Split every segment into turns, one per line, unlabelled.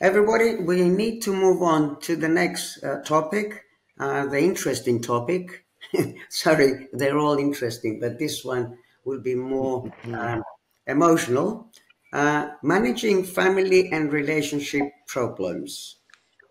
Everybody, we need to move on to the next topic, the interesting topic. Sorry, they're all interesting, but this one will be more emotional. Managing family and relationship problems.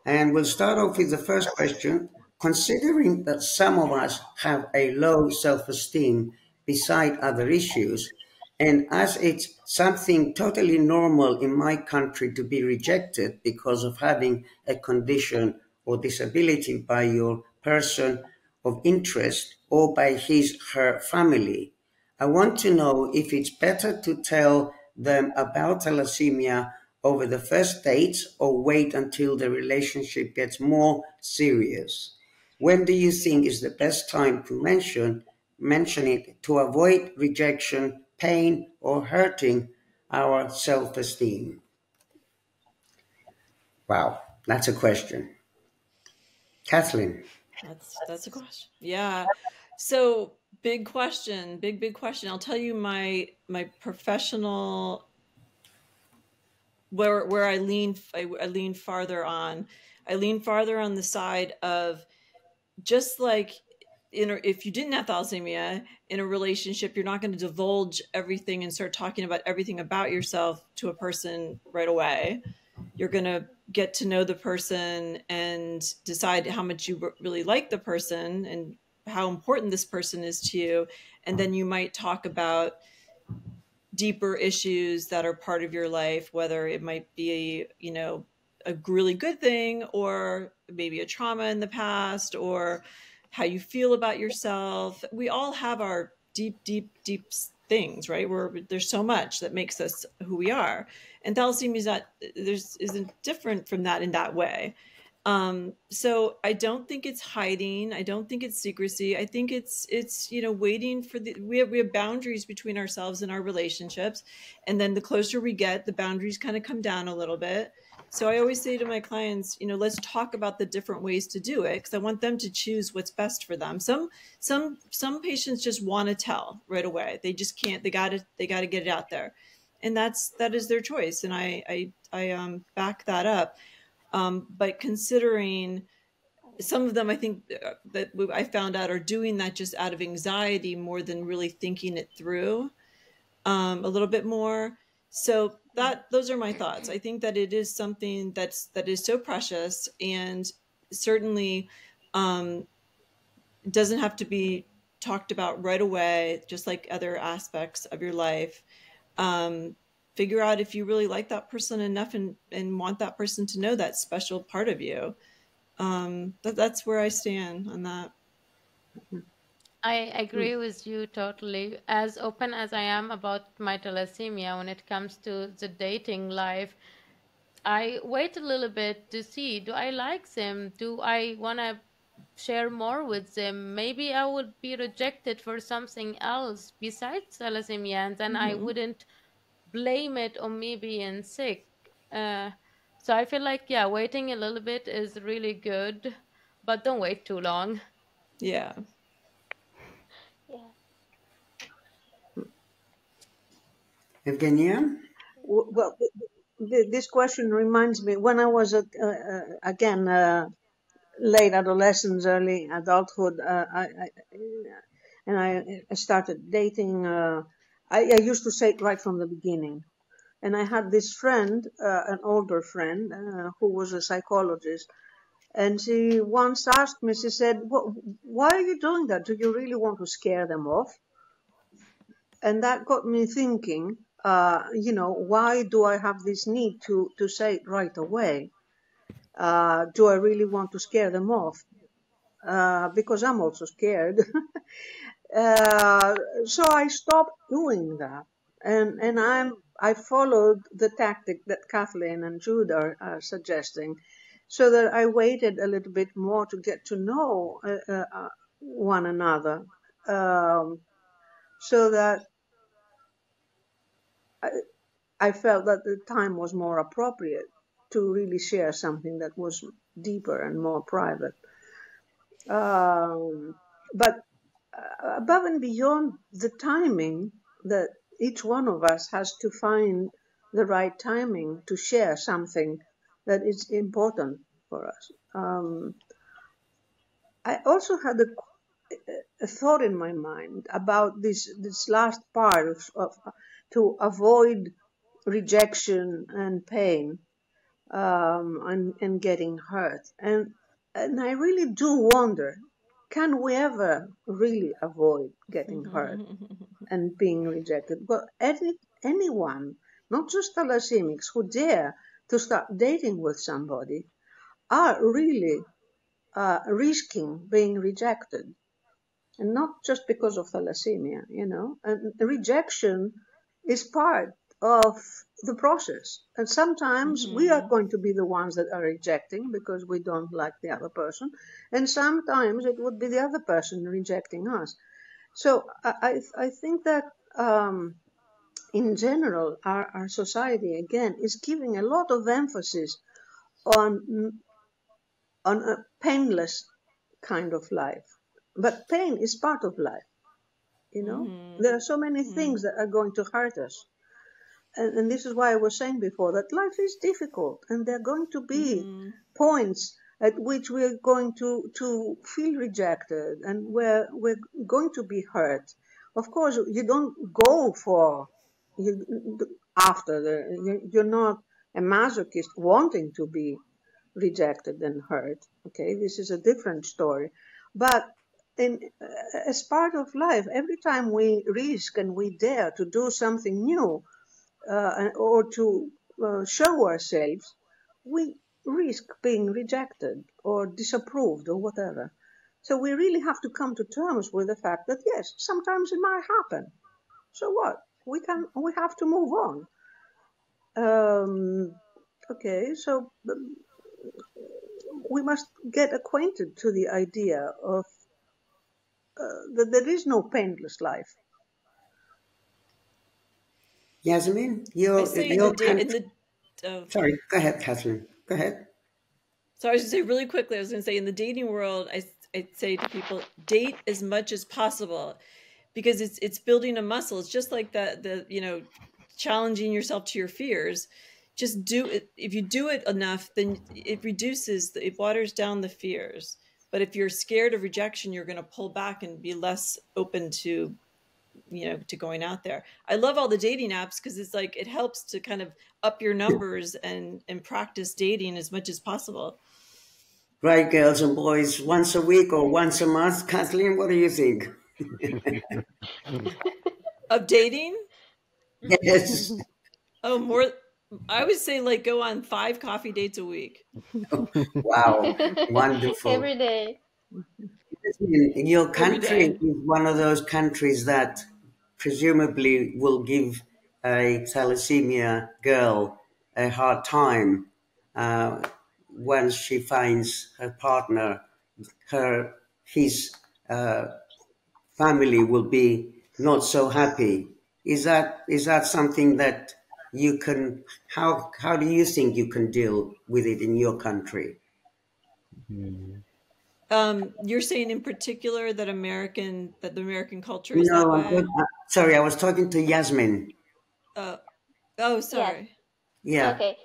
And we'll start off with the first question. Considering that some of us have a low self esteem beside other issues, and as it's something totally normal in my country to be rejected because of having a condition or disability by your person of interest or by his, her family, I want to know if it's better to tell them about thalassemia over the first dates or wait until the relationship gets more serious. When do you think is the best time to mention it to avoid rejection, pain, or hurting our self-esteem? Wow, that's a question. Kathleen.
That's a question. Yeah. So big question, big question. I'll tell you my professional where I lean farther on. I lean farther on the side of just like if you didn't have thalassemia in a relationship, you're not going to divulge everything and start talking about everything about yourself to a person right away. You're going to get to know the person and decide how much you really like the person and how important this person is to you. And then you might talk about deeper issues that are part of your life, whether it might be, a really good thing or maybe a trauma in the past or how you feel about yourself. We all have our deep things, right? Where there's so much that makes us who we are. And thalassemia isn't different from that in that way. So I don't think it's hiding. I don't think it's secrecy. I think it's waiting for we have boundaries between ourselves and our relationships. And then the closer we get, the boundaries kind of come down a little bit. So I always say to my clients, let's talk about the different ways to do it, because I want them to choose what's best for them. Some patients just want to tell right away. They just can't. They got to get it out there, and that is their choice. And I back that up. But considering some of them, I think that I found out are doing that just out of anxiety more than really thinking it through a little bit more. So those are my thoughts. I think that it is something that is so precious, and certainly doesn't have to be talked about right away, just like other aspects of your life. Figure out if you really like that person enough and want that person to know that special part of you. That's where I stand on that.
I agree with you totally. As open as I am about my thalassemia when it comes to the dating life, I wait a little bit to see, do I like them? Do I want to share more with them? Maybe I would be rejected for something else besides thalassemia, and then I wouldn't blame it on me being sick. So I feel like, yeah, waiting a little bit is really good, but don't wait too long.
Yeah.
Yeah.
Evgenia?
Well, this question reminds me when I was again late adolescence, early adulthood. I started dating. I used to say it right from the beginning. And I had this friend, an older friend, who was a psychologist. And she once asked me, she said, why are you doing that? Do you really want to scare them off? And that got me thinking, why do I have this need to say it right away? Do I really want to scare them off? Because I'm also scared. So I stopped doing that. And I followed the tactic that Kathleen and Jude are suggesting, so that I waited a little bit more to get to know one another, so that I felt that the time was more appropriate to really share something that was deeper and more private. But above and beyond the timing, that each one of us has to find the right timing to share something that is important for us. I also had a thought in my mind about this last part of to avoid rejection and pain, and getting hurt. And I really do wonder, can we ever really avoid getting hurt and being rejected? But anyone, not just thalassemics, who dare to start dating with somebody are really risking being rejected. And not just because of thalassemia, and rejection is part of the process. And sometimes we are going to be the ones that are rejecting because we don't like the other person. And sometimes it would be the other person rejecting us. So I think that in general, our society, again, is giving a lot of emphasis on a painless kind of life. But pain is part of life. There are so many things that are going to hurt us. And this is why I was saying before that life is difficult, and there are going to be points at which we're going to feel rejected, and where we're going to be hurt. Of course, you don't go you're not a masochist wanting to be rejected and hurt. Okay, this is a different story. But as part of life, every time we risk and we dare to do something new, or to show ourselves, we risk being rejected or disapproved or whatever. So we really have to come to terms with the fact that yes, sometimes it might happen. So what? We have to move on. Okay, so we must get acquainted to the idea of that there is no painless life.
Yasmin,
sorry,
go ahead, Catherine. Go ahead.
So I was going to say really quickly, I was going to say in the dating world, I'd say to people, date as much as possible, because it's building a muscle. It's just like the challenging yourself to your fears. Just do it. If you do it enough, then it waters down the fears. But if you're scared of rejection, you're going to pull back and be less open to going out there. I love all the dating apps because it's like it helps to kind of up your numbers and practice dating as much as possible.
Right, girls and boys, once a week or once a month. Kathleen, what do you think?
Of dating?
Yes.
Oh, more. I would say like go on 5 coffee dates a week.
Wow, wonderful.
Every day.
Your country is one of those countries that presumably will give a thalassemia girl a hard time once she finds her partner. His family will be not so happy. Is that something that you can? How do you think you can deal with it in your country?
You're saying in particular that the American culture is that way?
Sorry, I was talking to Yasmin.
Oh, sorry.
Yes. Yeah. Okay.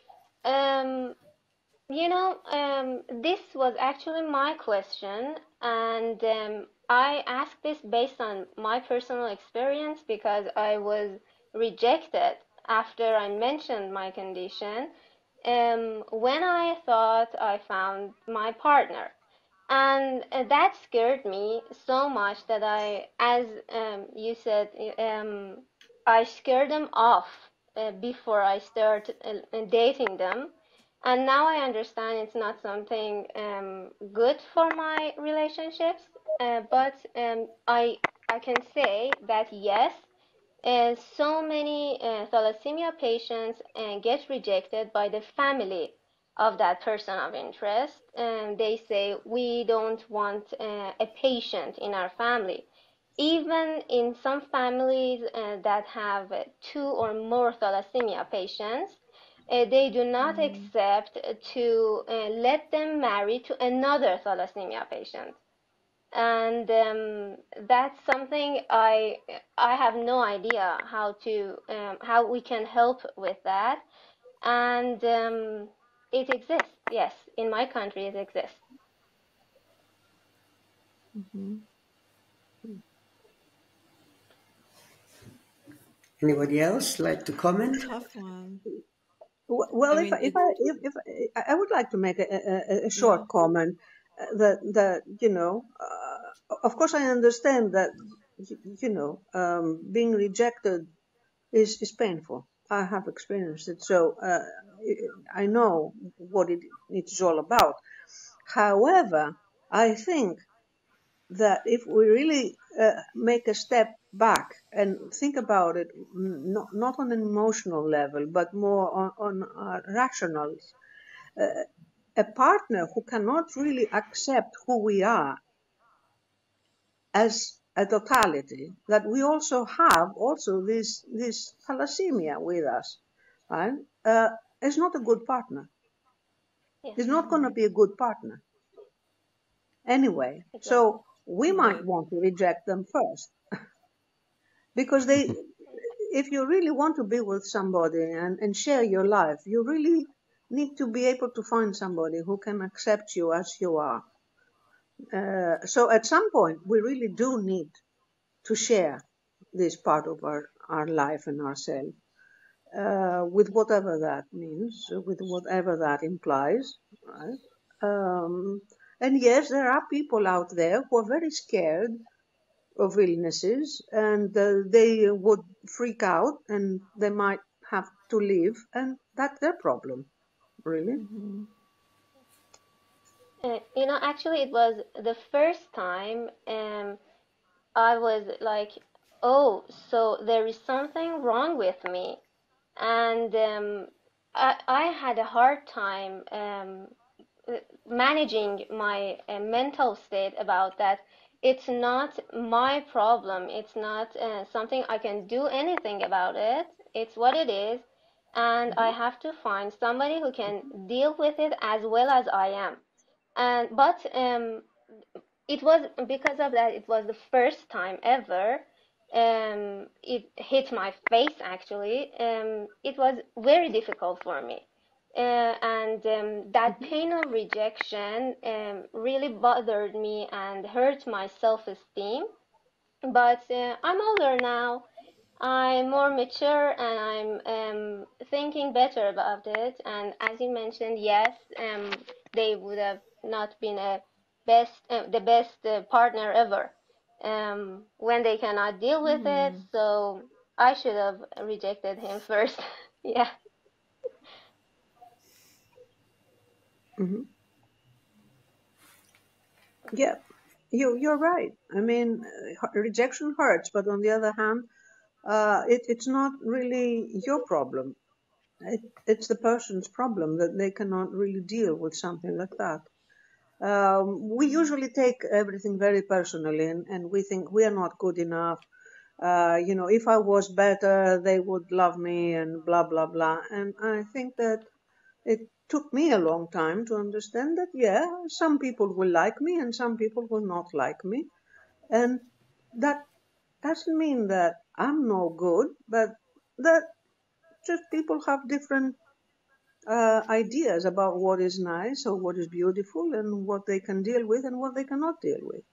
This was actually my question, and I asked this based on my personal experience because I was rejected after I mentioned my condition, when I thought I found my partner. And that scared me so much that as you said, I scared them off before I start dating them. And now I understand it's not something good for my relationships, but I can say that yes, so many thalassemia patients get rejected by the family of that person of interest, and they say we don't want a patient in our family. Even in some families that have 2 or more thalassemia patients, they do not accept to let them marry to another thalassemia patient. And that's something I have no idea how we can help with that. And
It exists, yes. In my country, it exists.
Anybody else like to comment?
Tough one.
Well,
I mean,
if I would like to make a short comment that of course I understand that being rejected is painful. I have experienced it, so I know what it's all about. However, I think that if we really make a step back and think about it, not on an emotional level, but more on rational, a partner who cannot really accept who we are as a totality, that we also have this thalassemia with us, right? Is not a good partner.
Yes.
Is not going to be a good partner anyway.
Exactly.
So we might
Right.
want to reject them first. Because if you really want to be with somebody and share your life, you really need to be able to find somebody who can accept you as you are. So at some point, we really do need to share this part of our life and ourselves, with whatever that means, with whatever that implies, right? And yes, there are people out there who are very scared of illnesses, and they would freak out and they might have to leave, and that's their problem, really.
Actually, it was the first time I was like, oh, so there is something wrong with me. And I had a hard time managing my mental state about that. It's not my problem. It's not something I can do anything about it. It's what it is. And I have to find somebody who can deal with it as well as I am. But it was because of that, it was the first time ever it hit my face actually. It was very difficult for me. And that pain of rejection really bothered me and hurt my self-esteem. But I'm older now. I'm more mature and I'm thinking better about it. And as you mentioned, yes, they would have not been the best partner ever when they cannot deal with it. So I should have rejected him first. Yeah.
Mm-hmm. Yeah, you're right. I mean, rejection hurts, but on the other hand, it's not really your problem. It's the person's problem that they cannot really deal with something like that. We usually take everything very personally, and we think we are not good enough. If I was better, they would love me, and blah blah blah. And I think that it took me a long time to understand that, yeah, some people will like me and some people will not like me. And that doesn't mean that I'm no good, but that just people have different ideas about what is nice or what is beautiful and what they can deal with and what they cannot deal with.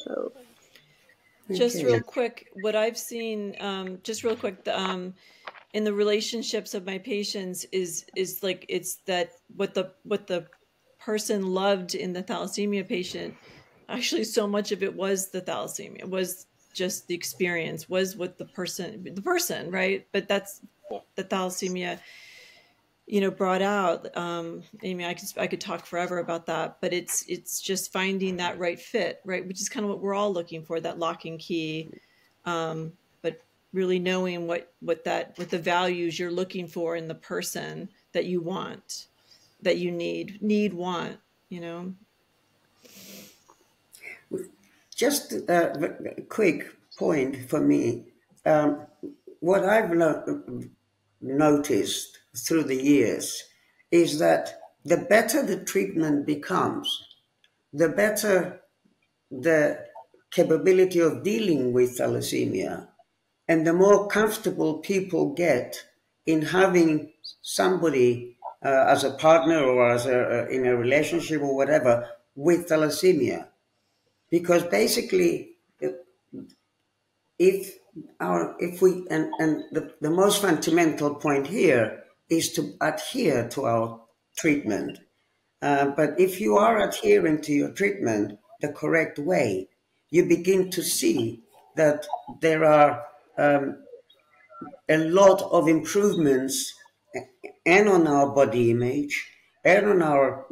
So,
Just real
Okay.
quick, what I've seen, just real quick, in the relationships of my patients is like it's that what the person loved in the thalassemia patient, actually so much of it was the thalassemia, was just the experience, was what the person, right? But that's the thalassemia, brought out. Amy, I could talk forever about that, but it's just finding that right fit, right? Which is kind of what we're all looking for, that locking key. But really knowing what the values you're looking for in the person that you want, that you want,
Just a quick point for me. What I've noticed through the years is that the better the treatment becomes, the better the capability of dealing with thalassemia, and the more comfortable people get in having somebody as a partner or as in a relationship or whatever with thalassemia, because basically if we and the most fundamental point here is to adhere to our treatment. But if you are adhering to your treatment the correct way, you begin to see that there are a lot of improvements and on our body image and on our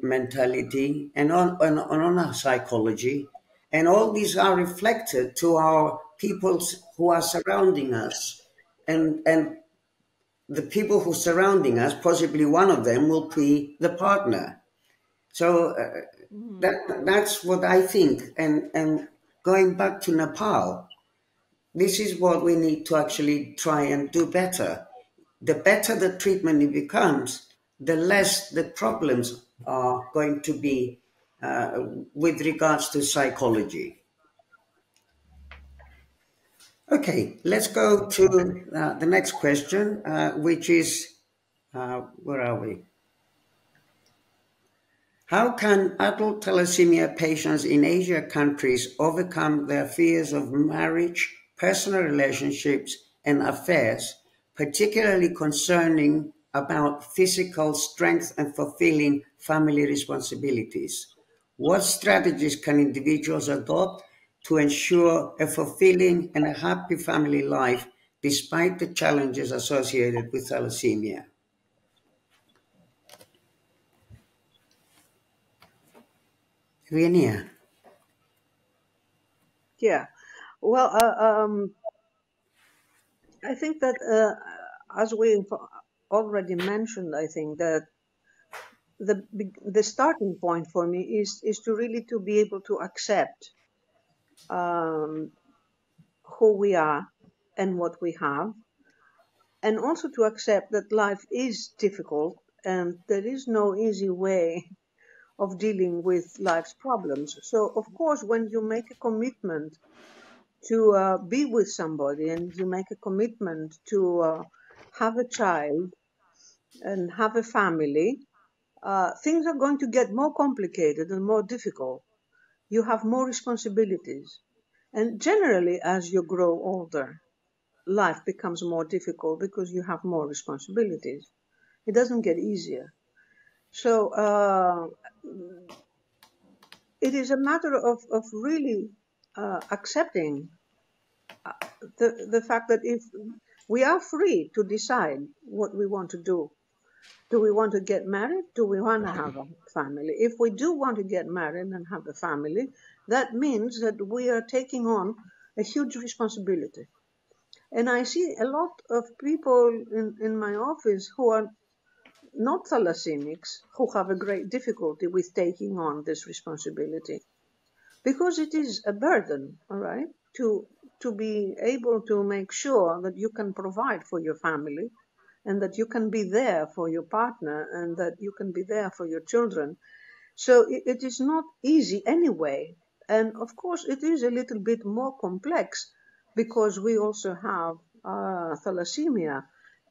mentality and on our psychology. And all these are reflected to our people who are surrounding us. And the people who are surrounding us, possibly one of them will be the partner. So that's what I think. And going back to Nepal, this is what we need to actually try and do better. The better the treatment it becomes, the less the problems are going to be with regards to psychology. Okay, let's go to the next question, which is, where are we? How can adult thalassemia patients in Asia countries overcome their fears of marriage, personal relationships, and affairs, particularly concerning about physical strength and fulfilling family responsibilities? What strategies can individuals adopt to ensure a fulfilling and a happy family life despite the challenges associated with thalassemia? Viania.
Yeah. Well, I think that as we already mentioned, I think that the starting point for me is to really to be able to accept who we are and what we have, and also to accept that life is difficult and there is no easy way of dealing with life's problems. So, of course, when you make a commitment to be with somebody and you make a commitment to have a child and have a family, things are going to get more complicated and more difficult. You have more responsibilities. And generally, as you grow older, life becomes more difficult because you have more responsibilities. It doesn't get easier. So it is a matter of really accepting the fact that if we are free to decide what we want to do. Do we want to get married? Do we want to have a family? If we do want to get married and have a family, that means that we are taking on a huge responsibility. And I see a lot of people in my office who are not thalassemics who have a great difficulty with taking on this responsibility because it is a burden, all right, to be able to make sure that you can provide for your family and that you can be there for your partner and that you can be there for your children. So it is not easy anyway. And of course, it is a little bit more complex because we also have thalassemia.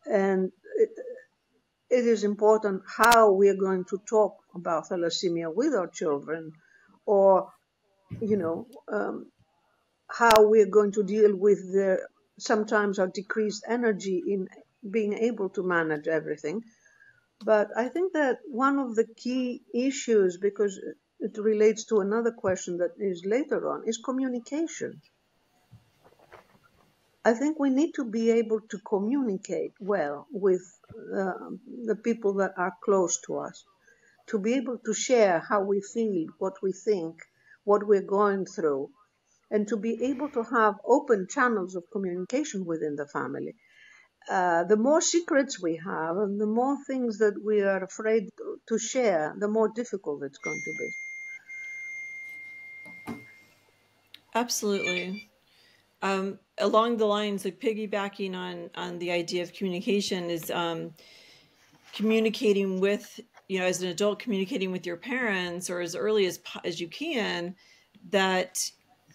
And it is important how we are going to talk about thalassemia with our children, or, how we are going to deal with their sometimes our decreased energy in being able to manage everything. But I think that one of the key issues, because it relates to another question that is later on, is communication. I think we need to be able to communicate well with the people that are close to us, to be able to share how we feel, what we think, what we're going through, and to be able to have open channels of communication within the family. The more secrets we have and the more things that we are afraid to share, the more difficult it's going to be.
Absolutely. Along the lines, like piggybacking on the idea of communication is communicating with, as an adult, communicating with your parents, or as early as you can, that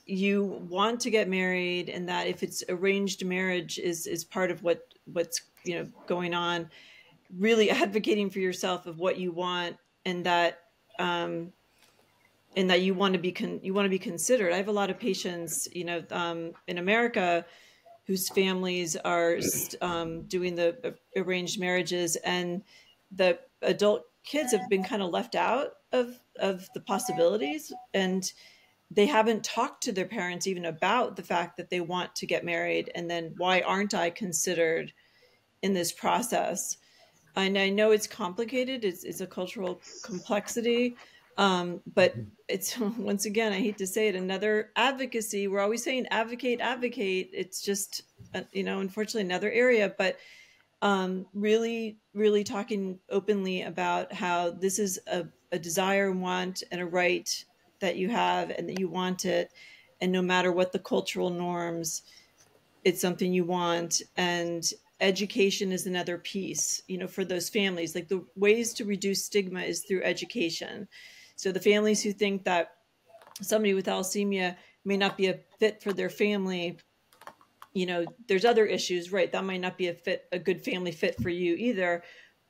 you want to get married, and that if it's arranged marriage is part of what's going on, really advocating for yourself of what you want, and that you want to be considered. I have a lot of patients, in America, whose families are doing the arranged marriages, and the adult kids have been kind of left out of the possibilities, and they haven't talked to their parents even about the fact that they want to get married, and then why aren't I considered in this process? And I know it's complicated. It's a cultural complexity. But it's, once again, I hate to say it, another advocacy. We're always saying advocate, advocate. It's just, unfortunately another area, but really, really talking openly about how this is a desire, want, and a right that you have, and that you want it. And no matter what the cultural norms, it's something you want. And education is another piece, for those families. Like, the ways to reduce stigma is through education. So the families who think that somebody with thalassemia may not be a fit for their family, there's other issues, right? That might not be a good family fit for you either.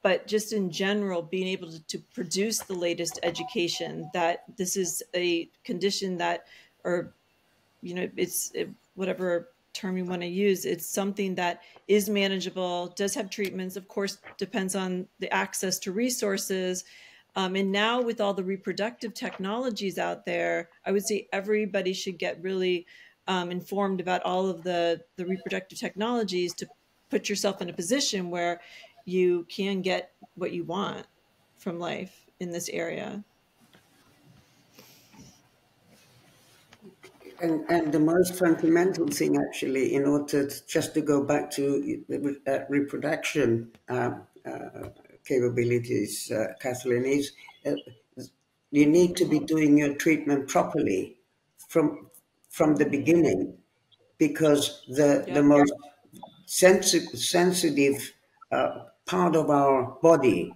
But just in general, being able to produce the latest education that this is a condition that, or, it's whatever term you want to use, it's something that is manageable, does have treatments, of course, depends on the access to resources. And now with all the reproductive technologies out there, I would say everybody should get really informed about all of the reproductive technologies to put yourself in a position where you can get what you want from life in this area.
And the most fundamental thing, actually, in order just to go back to reproduction capabilities, Kathleen, is you need to be doing your treatment properly from the beginning, because the most sensitive part of our body,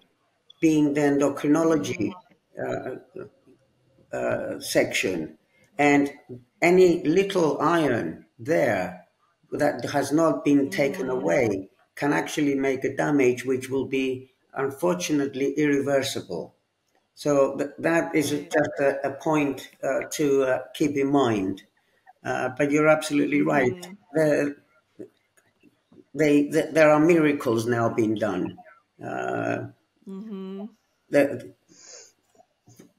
being the endocrinology section, and any little iron there that has not been taken away can actually make a damage which will be, unfortunately, irreversible. So that is just a point to keep in mind. But you're absolutely right. There are miracles now being done.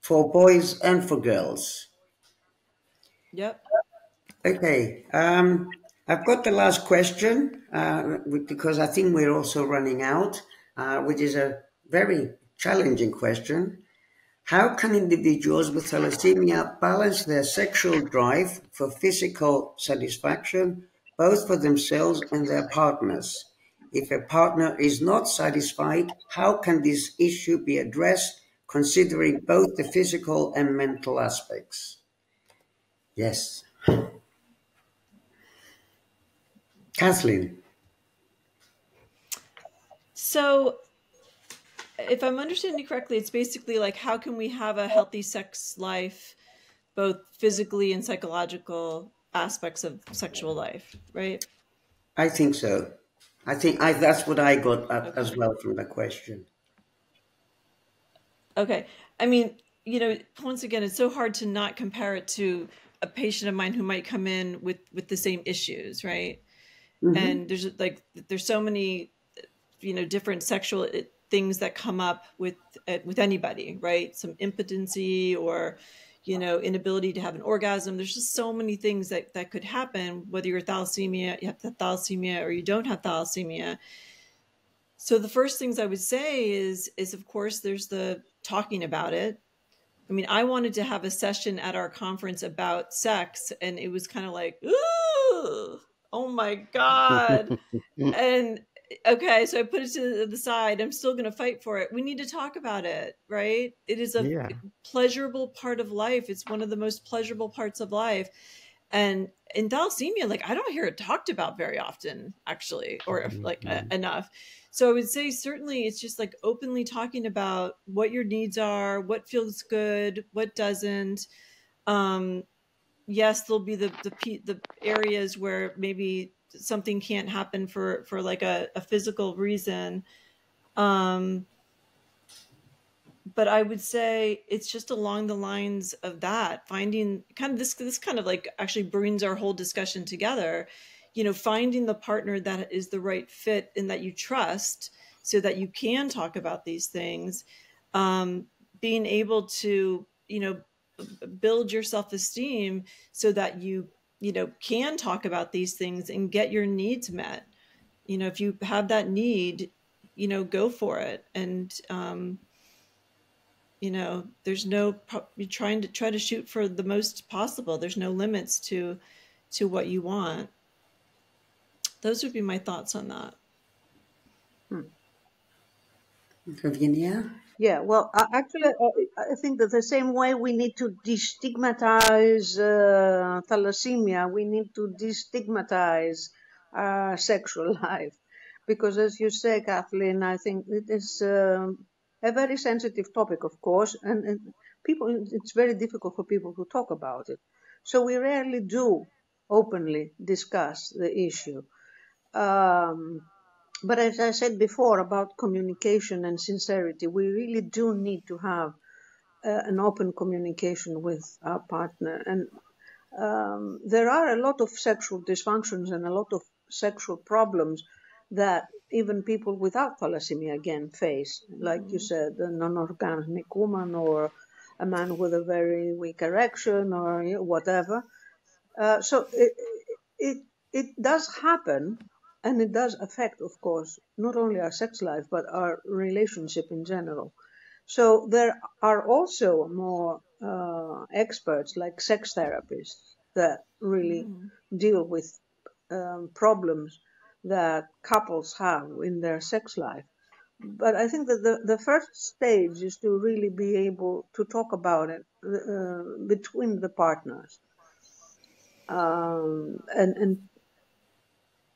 For boys and for girls.
Yep.
Okay. I've got the last question because I think we're also running out, which is a very challenging question. How can individuals with thalassemia balance their sexual drive for physical satisfaction, both for themselves and their partners? If a partner is not satisfied, how can this issue be addressed, considering both the physical and mental aspects? Yes. Kathleen.
So, if I'm understanding correctly, it's basically like, how can we have a healthy sex life, both physically and psychological aspects of sexual life, right?
I think so. I think that's what I got as well from the question.
Okay. I mean, once again, it's so hard to not compare it to a patient of mine who might come in with the same issues, right? And there's so many, different sexual things that come up with anybody, right? Some impotency or, inability to have an orgasm. There's just so many things that could happen, whether you have thalassemia or you don't have thalassemia. So the first things I would say is of course, there's the talking about it. I mean, I wanted to have a session at our conference about sex, and it was kind of like, ooh, oh my God. And okay, so I put it to the side. I'm still going to fight for it. We need to talk about it, right? It is a pleasurable part of life. It's one of the most pleasurable parts of life. And in thalassemia, like, I don't hear it talked about very often, actually, or enough. So I would say certainly it's just like openly talking about what your needs are, what feels good, what doesn't. Yes, there'll be the areas where maybe something can't happen for like a physical reason. But I would say it's just along the lines of that, finding kind of this kind of like actually brings our whole discussion together, finding the partner that is the right fit and that you trust so that you can talk about these things, being able to, build your self-esteem so that you can talk about these things and get your needs met. If you have that need, go for it. And, there's you're trying to shoot for the most possible. There's no limits to what you want. Those would be my thoughts on that.
Virginia?
Yeah, well, actually, I think that the same way we need to destigmatize thalassemia, we need to destigmatize sexual life. Because as you say, Kathleen, I think it is a very sensitive topic, of course, and it's very difficult for people to talk about it. So we rarely do openly discuss the issue. But as I said before about communication and sincerity, we really do need to have an open communication with our partner. And there are a lot of sexual dysfunctions and a lot of sexual problems that even people without thalassemia again face. Like you said, a non-orgasmic woman or a man with a very weak erection or whatever. So it does happen. And it does affect, of course, not only our sex life, but our relationship in general. So there are also more experts like sex therapists that really deal with problems that couples have in their sex life. But I think that the first stage is to really be able to talk about it between the partners and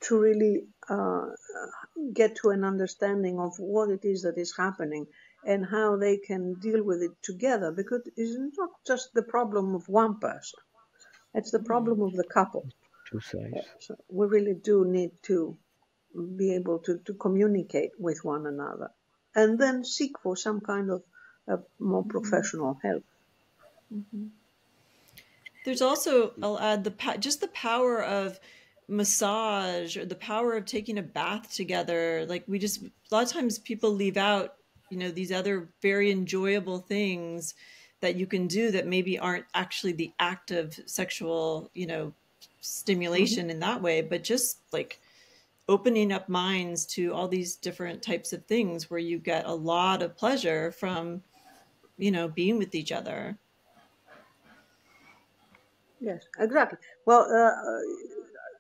to really get to an understanding of what it is that is happening and how they can deal with it together, because it's not just the problem of one person, it's the problem of the couple.
Two sides.
So we really do need to be able to communicate with one another and then seek for some kind of more professional help.
There's also, I'll add, just the power of massage or the power of taking a bath together. Like a lot of times people leave out, these other very enjoyable things that you can do that maybe aren't actually the act of sexual, stimulation in that way, but just like opening up minds to all these different types of things where you get a lot of pleasure from, being with each other.
Yes, exactly. Well,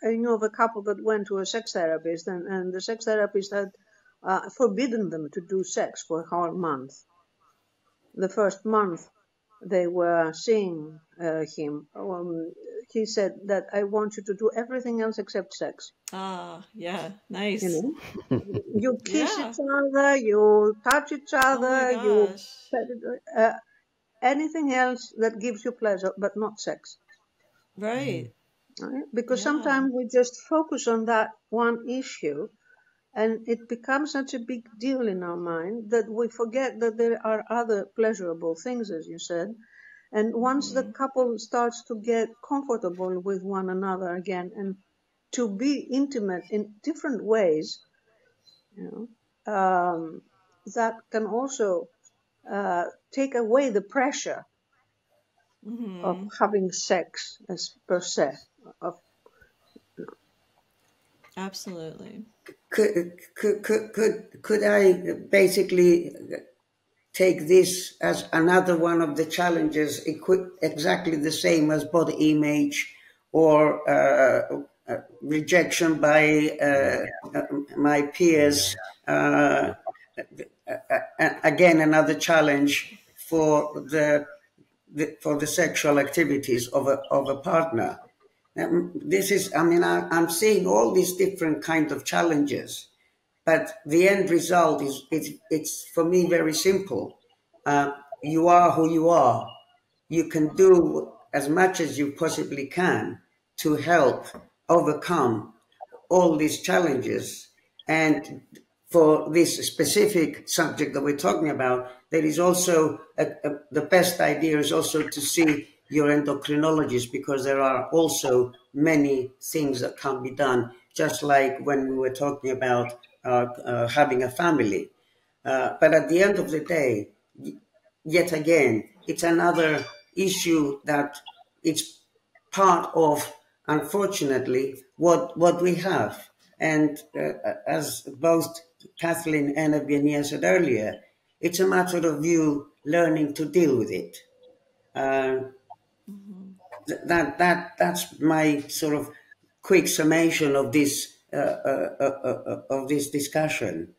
I know of a couple that went to a sex therapist, and the sex therapist had forbidden them to do sex for a whole month. The first month they were seeing him, he said that I want you to do everything else except sex.
Ah, yeah, nice.
You kiss each other, you touch each other, you anything else that gives you pleasure, but not sex.
Right.
Because sometimes we just focus on that one issue and it becomes such a big deal in our mind that we forget that there are other pleasurable things, as you said. And once the couple starts to get comfortable with one another again and to be intimate in different ways, that can also take away the pressure of having sex as per se.
Absolutely.
Could I basically take this as another one of the challenges, exactly the same as body image or rejection by my peers? Again, another challenge for the sexual activities of a partner. This is, I'm seeing all these different kinds of challenges, but the end result it's for me very simple. You are who you are. You can do as much as you possibly can to help overcome all these challenges. And for this specific subject that we're talking about, there is also the best idea is also to see your endocrinologist, because there are also many things that can be done, just like when we were talking about having a family. But at the end of the day, yet again, it's another issue that it's part of, unfortunately, what we have. And as both Kathleen and Evgenia said earlier, it's a matter of you learning to deal with it. That's my sort of quick summation of this discussion.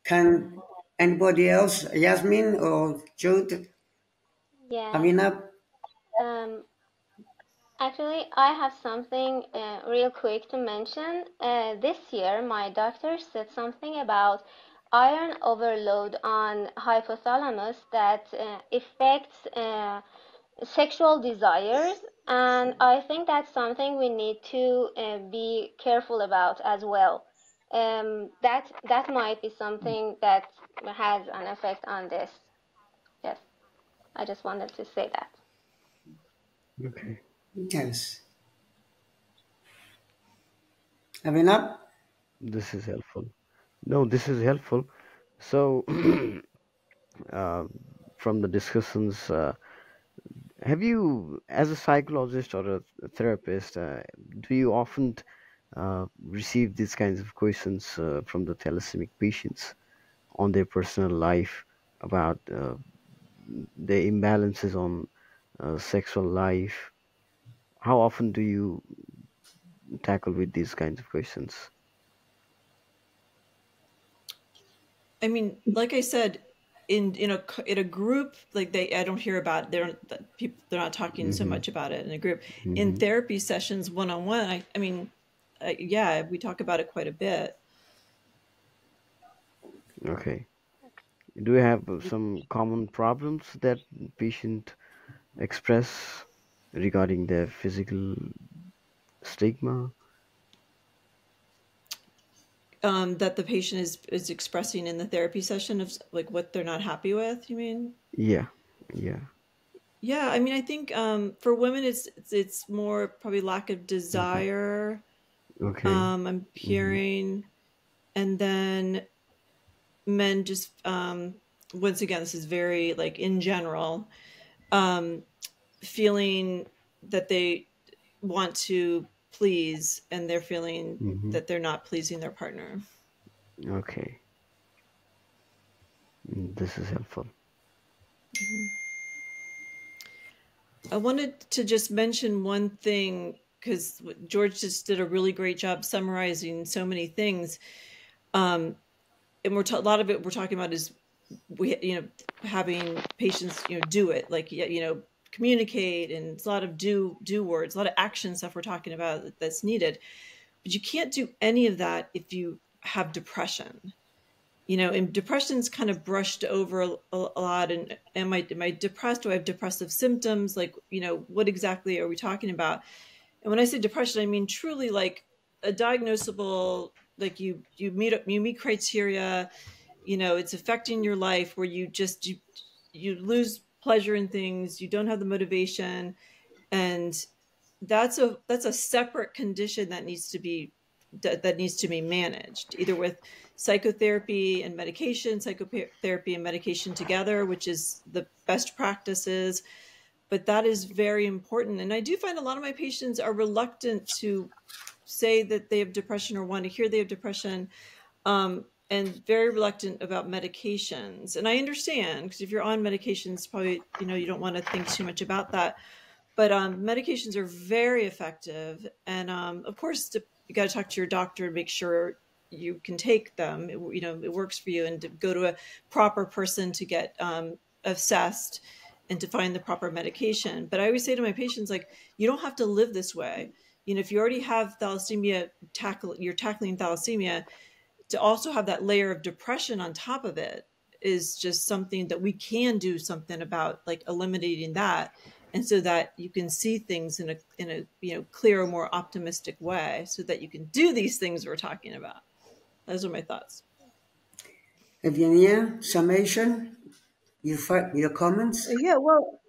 Can anybody else, Yasmin or Jude?
Yeah.
Amina?
Actually, I have something real quick to mention. This year, my doctor said something about iron overload on hypothalamus that affects sexual desires, and I think that's something we need to be careful about as well. That might be something that has an effect on this. Yes, I just wanted to say that.
Okay.
Yes. Amina?
This is helpful. No, this is helpful. So, from the discussions, have you, as a psychologist or a therapist, do you often receive these kinds of questions from the thalassemic patients on their personal life about the imbalances on sexual life? How often do you tackle with these kinds of questions?
I mean, like I said, in a group, like I don't hear about they're not talking so much about it in a group. In therapy sessions, one-on-one, I mean, yeah, we talk about it quite a bit.
Okay. Do you have some common problems that patient express regarding their physical stigma?
That the patient is expressing in the therapy session of like what they're not happy with, you mean?
Yeah.
Yeah, I mean, I think for women it's more probably lack of desire.
Okay.
I'm hearing, and then men just once again, this is very like in general, feeling that they want to please and they're feeling that they're not pleasing their partner.
Okay. This is helpful.
I wanted to just mention one thing because George just did a really great job summarizing so many things. And a lot of it we're talking about is having patients do it, like communicate, and it's a lot of do words, a lot of action stuff we're talking about that's needed. But you can't do any of that if you have depression. And depression's kind of brushed over a lot. And am I depressed? Do I have depressive symptoms? Like, what exactly are we talking about? And when I say depression, I mean truly like a diagnosable, like you meet criteria, it's affecting your life where you lose pleasure in things, you don't have the motivation, and that's a separate condition that needs to be managed, either with psychotherapy and medication, psychotherapy and medication together, which is the best practices. But that is very important. And I do find a lot of my patients are reluctant to say that they have depression or want to hear they have depression, and very reluctant about medications. And I understand, because if you're on medications, probably, you don't want to think too much about that. But medications are very effective. And of course, you got to talk to your doctor and make sure you can take them. It works for you, and to go to a proper person to get assessed and to find the proper medication. But I always say to my patients, like, you don't have to live this way. If you already have thalassemia, you're tackling thalassemia, to also have that layer of depression on top of it is just something that we can do something about, like eliminating that. And so that you can see things in a clearer, more optimistic way, so that you can do these things we're talking about. Those are my thoughts.
Evgenia, summation, your comments?
Yeah, well,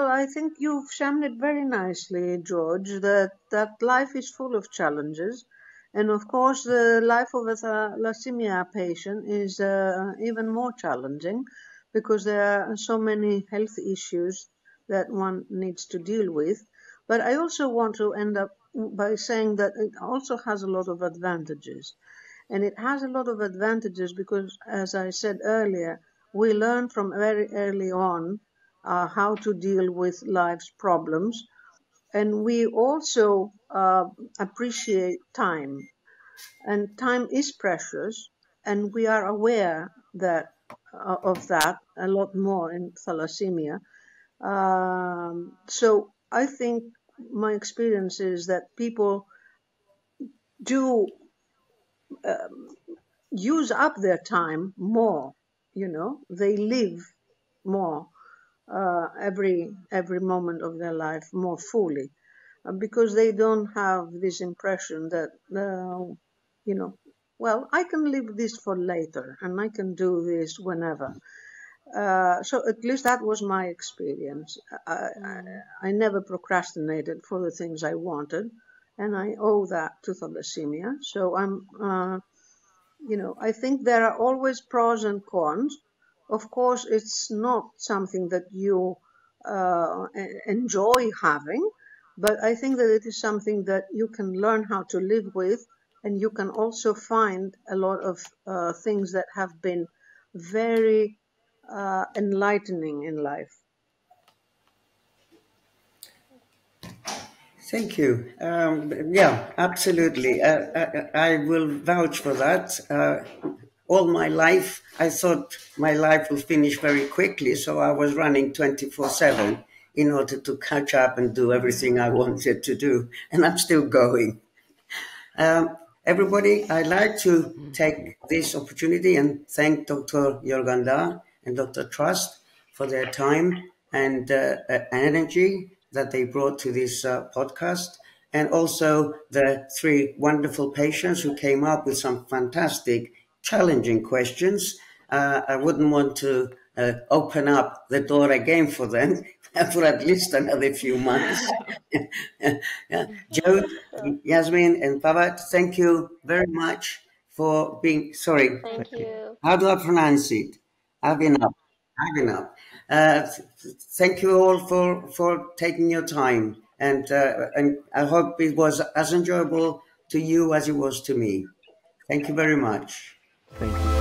I think you've summed it very nicely, George, that life is full of challenges. And of course, the life of a thalassemia patient is even more challenging because there are so many health issues that one needs to deal with. But I also want to end up by saying that it also has a lot of advantages. And it has a lot of advantages because, as I said earlier, we learn from very early on how to deal with life's problems. And we also appreciate time. And time is precious, and we are aware that of that a lot more in thalassemia. So I think my experience is that people do use up their time more. They live more every moment of their life more fully because they don't have this impression that well, I can leave this for later and I can do this whenever. So at least that was my experience. I never procrastinated for the things I wanted, and I owe that to thalassemia. So I think there are always pros and cons. Of course, it's not something that you enjoy having, but I think that it is something that you can learn how to live with, and you can also find a lot of things that have been very enlightening in life.
Thank you. Yeah, absolutely. I will vouch for that. All my life, I thought my life will finish very quickly, so I was running 24/7 in order to catch up and do everything I wanted to do, and I'm still going. Everybody, I'd like to take this opportunity and thank Dr. Yorganda and Dr. Trust for their time and energy that they brought to this podcast, and also the three wonderful patients who came up with some fantastic, challenging questions. I wouldn't want to open up the door again for them for at least another few months. Yeah. Joe, Yasmin, and Pavat, thank you very much for being. Sorry,
Thank you.
how do I pronounce it? Avinab. Avinab. Thank you all for taking your time, and I hope it was as enjoyable to you as it was to me. Thank you very much.
Thank you.